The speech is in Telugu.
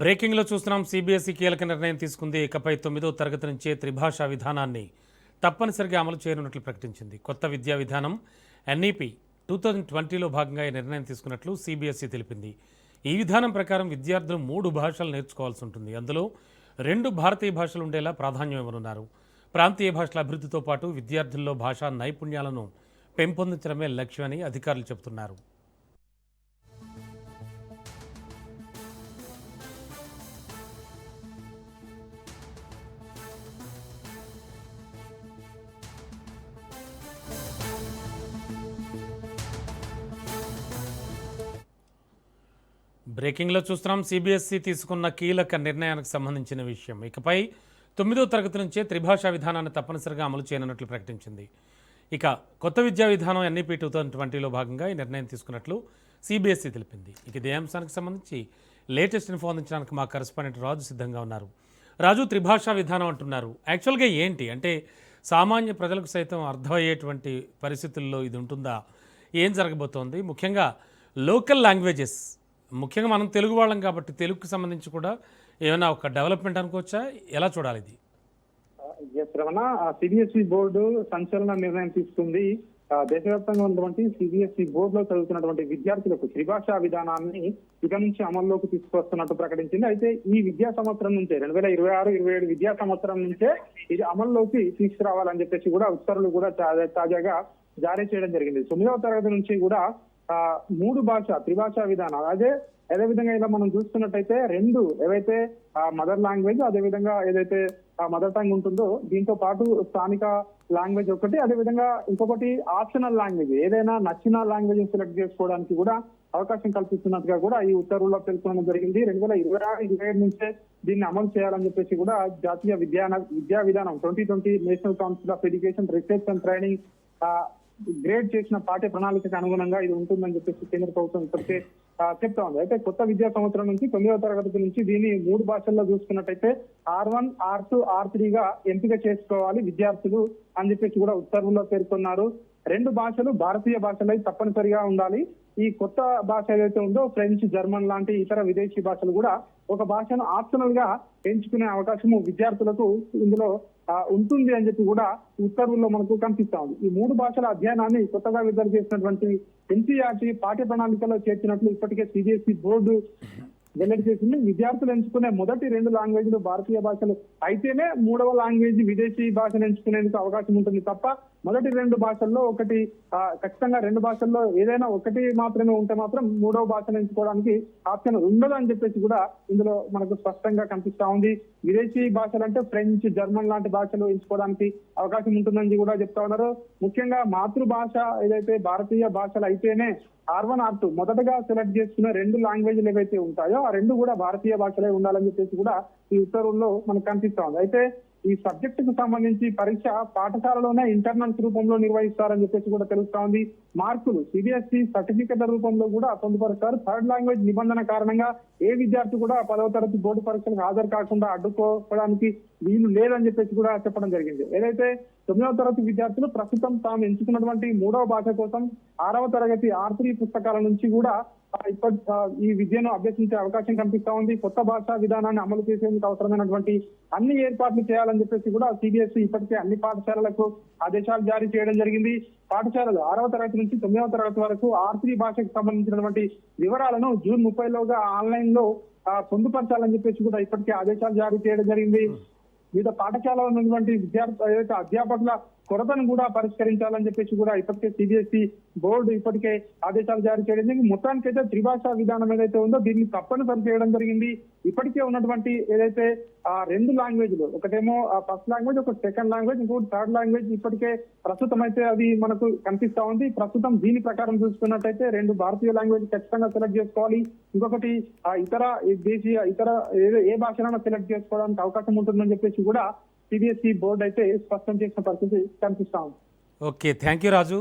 బ్రేకింగ్లో చూస్తున్నాం. సిబిఎస్ఈ కీలక నిర్ణయం తీసుకుంది. ఇకపై 9వ తరగతి నుంచే త్రిభాషా విధానాన్ని తప్పనిసరిగా అమలు చేయనున్నట్లు ప్రకటించింది. కొత్త విద్యా విధానం ఎన్ఈపి 2020లో భాగంగా ఈ నిర్ణయం తీసుకున్నట్లు సిబిఎస్ఈ తెలిపింది. ఈ విధానం ప్రకారం విద్యార్థులు 3 భాషలు నేర్చుకోవాల్సి ఉంటుంది. అందులో 2 భారతీయ భాషలు ఉండేలా ప్రాధాన్యం ఇవ్వనున్నారు. ప్రాంతీయ భాషల అభివృద్ధితో పాటు విద్యార్థుల్లో భాషా నైపుణ్యాలను పెంపొందించడమే లక్ష్యమని అధికారులు చెబుతున్నారు. బ్రేకింగ్లో చూస్తున్నాం. సిబిఎస్ఈ తీసుకున్న కీలక నిర్ణయానికి సంబంధించిన విషయం. ఇకపై 9వ తరగతి నుంచే త్రిభాషా విధానాన్ని తప్పనిసరిగా అమలు చేయనున్నట్లు ప్రకటించింది. ఇక కొత్త విద్యా విధానం ఎన్ఈపి 2020లో భాగంగా ఈ నిర్ణయం తీసుకున్నట్లు సిబిఎస్ఈ తెలిపింది. ఇక ఇదే అంశానికి సంబంధించి లేటెస్ట్ ఇన్ఫో అందించడానికి మా కరెస్పాండెంట్ రాజు సిద్ధంగా ఉన్నారు. రాజు, త్రిభాషా విధానం అంటున్నారు, యాక్చువల్గా ఏంటి? అంటే సామాన్య ప్రజలకు సైతం అర్థమయ్యేటువంటి పరిస్థితుల్లో ఇది ఉంటుందా? ఏం జరగబోతోంది? ముఖ్యంగా లోకల్ లాంగ్వేజెస్, ముఖ్యంగా మనం తెలుగు వాళ్ళం కాబట్టి తెలుగుకి సంబంధించి కూడా ఏమైనా ఒక డెవలప్మెంట్ అనుకోవచ్చా? ఎలా చూడాలి ఇది? రమణ, సిబిఎస్ఈ బోర్డు సంచలన నిర్ణయం తీసుకుంది. దేశవ్యాప్తంగా ఉన్నటువంటి సిబిఎస్ఈ బోర్డులో చదువుతున్నటువంటి విద్యార్థులకు త్రిభాషా విధానాన్ని ఇక నుంచి అమల్లోకి తీసుకొస్తున్నట్టు ప్రకటించింది. అయితే ఈ విద్యా సంవత్సరం నుంచే 2026-27 విద్యా సంవత్సరం నుంచే ఇది అమల్లోకి తీసుకురావాలని చెప్పేసి కూడా ఉత్తర్వులు కూడా తాజాగా జారీ చేయడం జరిగింది. 9వ తరగతి నుంచి కూడా 3 భాష త్రిభాషా విధానం, అదే విధంగా ఇలా మనం చూస్తున్నట్టయితే 2 ఏవైతే మదర్ లాంగ్వేజ్, అదే విధంగా ఏదైతే మదర్ టంగ్ ఉంటుందో దీంతో పాటు స్థానిక లాంగ్వేజ్ ఒకటి, అదే విధంగా ఇంకొకటి ఆప్షనల్ లాంగ్వేజ్, ఏదైనా నచ్చిన లాంగ్వేజ్ సెలెక్ట్ చేసుకోవడానికి కూడా అవకాశం కల్పిస్తున్నట్టుగా కూడా ఈ ఉత్తర్వుల్లో పేర్కొనడం జరిగింది. 2026-27 నుంచే దీన్ని అమలు చేయాలని చెప్పేసి కూడా జాతీయ విద్యా విధానం 2020 national council of education research and training grade చేసిన పాఠ్య ప్రణాళికకు అనుగుణంగా ఇది ఉంటుందని చెప్పేసి కేంద్ర ప్రభుత్వం ఇప్పటికే చెప్తా ఉంది. అయితే కొత్త విద్యా సంవత్సరం నుంచి 9వ తరగతి నుంచి దీన్ని 3 భాషల్లో చూసుకున్నట్టయితే R1, R2, R3గా ఎంపిక చేసుకోవాలి విద్యార్థులు అని చెప్పేసి కూడా ఉత్తర్వుల్లో పేర్కొన్నారు. 2 భాషలు భారతీయ భాషలై తప్పనిసరిగా ఉండాలి. ఈ కొత్త భాష ఏదైతే ఉందో ఫ్రెంచ్, జర్మన్ లాంటి ఇతర విదేశీ భాషలు కూడా ఒక భాషను ఆప్షనల్ గా ఎంచుకునే అవకాశము విద్యార్థులకు ఇందులో ఉంటుంది అని చెప్పి కూడా ఉత్తర్వుల్లో మనకు కనిపిస్తా ఉంది. ఈ 3 భాషల అధ్యయనాన్ని కొత్తగా విడుదల చేసినటువంటి ఎన్సీఆర్టీ పాఠ్య ప్రణాళికలో చేర్చినట్లు ఇప్పటికే సిబిఎస్ఈ బోర్డు వెల్లడి చేసింది. విద్యార్థులు ఎంచుకునే మొదటి 2 లాంగ్వేజ్లు భారతీయ భాషలు అయితేనే 3వ లాంగ్వేజ్ విదేశీ భాషను ఎంచుకునేందుకు అవకాశం ఉంటుంది తప్ప మొదటి 2 భాషల్లో ఒకటి, ఖచ్చితంగా 2 భాషల్లో ఏదైనా ఒకటి మాత్రమే ఉంటే మాత్రం 3వ భాషను ఎంచుకోవడానికి ఆప్షన్ ఉండదు అని చెప్పేసి కూడా ఇందులో మనకు స్పష్టంగా కనిపిస్తా ఉంది. విదేశీ భాషలు అంటే ఫ్రెంచ్, జర్మన్ లాంటి భాషలు ఎంచుకోవడానికి అవకాశం ఉంటుందని కూడా చెప్తా ఉన్నారు. ముఖ్యంగా మాతృభాష ఏదైతే భారతీయ భాషలు అయితేనే R1, R2 మొదటగా సెలెక్ట్ చేసుకున్న 2 లాంగ్వేజ్లు ఏవైతే ఉంటాయో ఆ 2 కూడా భారతీయ భాషలే ఉండాలని చెప్పేసి కూడా ఈ ఉత్తర్వుల్లో మనకు కనిపిస్తా ఉంది. అయితే ఈ సబ్జెక్ట్ కు సంబంధించి పరీక్ష పాఠశాలలోనే ఇంటర్నల్స్ రూపంలో నిర్వహిస్తారని చెప్పేసి కూడా తెలుస్తా ఉంది. మార్కులు సిబిఎస్ఈ సర్టిఫికెట్ల రూపంలో కూడా పొందుపరుస్తారు. 3rd లాంగ్వేజ్ నిబంధన కారణంగా ఏ విద్యార్థి కూడా 10వ తరగతి బోర్డు పరీక్షలకు హాజరు కాకుండా అడ్డుకోవడానికి వీలు లేదని చెప్పేసి కూడా చెప్పడం జరిగింది. ఏదైతే 9వ తరగతి విద్యార్థులు ప్రస్తుతం తాము ఎంచుకున్నటువంటి 3వ భాష కోసం 6వ తరగతి R3 పుస్తకాల నుంచి కూడా ఈ విద్యను అభ్యసించే అవకాశం కనిపిస్తా ఉంది. కొత్త భాషా విధానాన్ని అమలు చేసేందుకు అవసరమైనటువంటి అన్ని ఏర్పాట్లు చేయాలని చెప్పేసి కూడా సిబిఎస్ఈ ఇప్పటికే అన్ని పాఠశాలలకు ఆదేశాలు జారీ చేయడం జరిగింది. పాఠశాలలు 6వ తరగతి నుంచి 9వ తరగతి వరకు R3 భాషకు సంబంధించినటువంటి వివరాలను జూన్ 30లోగా ఆన్లైన్ లో పొందుపరచాలని చెప్పేసి కూడా ఇప్పటికే ఆదేశాలు జారీ చేయడం జరిగింది. వివిధ పాఠశాలలో ఉన్నటువంటి అధ్యాపకుల కొరతను కూడా పరిష్కరించాలని చెప్పేసి కూడా ఇప్పటికే సిబిఎస్ఈ బోర్డు ఇప్పటికే ఆదేశాలు జారీ చేయడం జరిగింది. మొత్తానికైతే త్రిభాషా విధానం ఏదైతే ఉందో దీన్ని తప్పనిసరి చేయడం జరిగింది. ఇప్పటికే ఉన్నటువంటి ఏదైతే 2 లాంగ్వేజ్లు, ఒకటేమో ఫస్ట్ లాంగ్వేజ్, ఒక సెకండ్ లాంగ్వేజ్, ఇంకోటి 3rd లాంగ్వేజ్ ఇప్పటికే ప్రస్తుతం అయితే అది మనకు కనిపిస్తా ఉంది. ప్రస్తుతం దీని ప్రకారం చూసుకున్నట్టయితే 2 భారతీయ లాంగ్వేజ్ ఖచ్చితంగా సెలెక్ట్ చేసుకోవాలి. ఇంకొకటి ఇతర ఏ భాషనైనా సెలెక్ట్ చేసుకోవడానికి అవకాశం ఉంటుందని చెప్పేసి కూడా సిబిఎస్ఈ బోర్డు అయితే స్పష్టం చేసిన పరిస్థితి కనిపిస్తా ఉంది. Okay, thank you Raju.